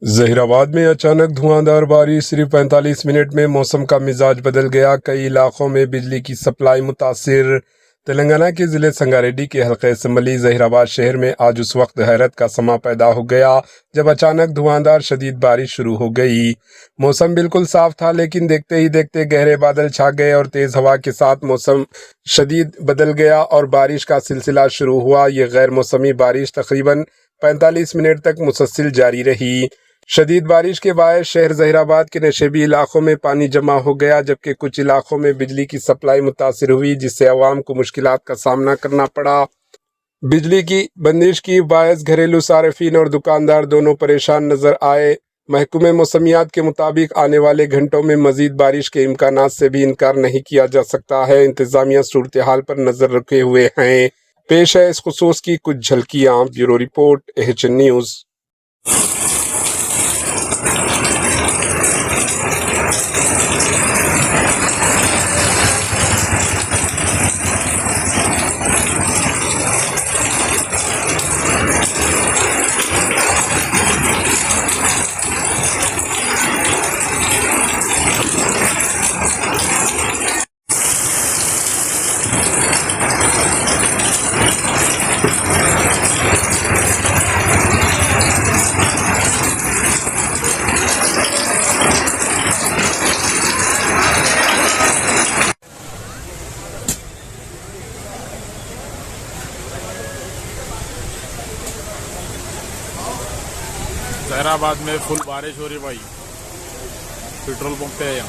जहीराबाद में अचानक धुआंधार बारिश, सिर्फ 45 मिनट में मौसम का मिजाज बदल गया। कई इलाकों में बिजली की सप्लाई मुतासिर। तेलंगाना के जिले संगारेड्डी के हल्के असम्बली जहीराबाद शहर में आज उस वक्त हैरत का समा पैदा हो गया जब अचानक धुआंधार शदीद बारिश शुरू हो गई। मौसम बिल्कुल साफ था, लेकिन देखते ही देखते गहरे बादल छा गए और तेज हवा के साथ मौसम शदीद बदल गया और बारिश का सिलसिला शुरू हुआ। ये गैर मौसमी बारिश तकरीबन 45 मिनट तक मुसलसल जारी रही। शदीद बारिश के बायस शहर जहीराबाद के नशेबी इलाकों में पानी जमा हो गया, जबकि कुछ इलाकों में बिजली की सप्लाई मुतासिर हुई, जिससे अवाम को मुश्किलात का सामना करना पड़ा। बिजली की बंदिश की बायस घरेलू सार्फिन और दुकानदार दोनों परेशान नजर आए। महकमे मौसमियात के मुताबिक आने वाले घंटों में मजीद बारिश के इम्कानात से भी इनकार नहीं किया जा सकता है। इंतजामिया सूरत हाल पर नजर रखे हुए हैं। पेश है इस खुसूस की कुछ झलकियां। Bureau report, HN news. Zaheerabad में फुल बारिश हो रही भाई। पेट्रोल पंप पे है यहाँ।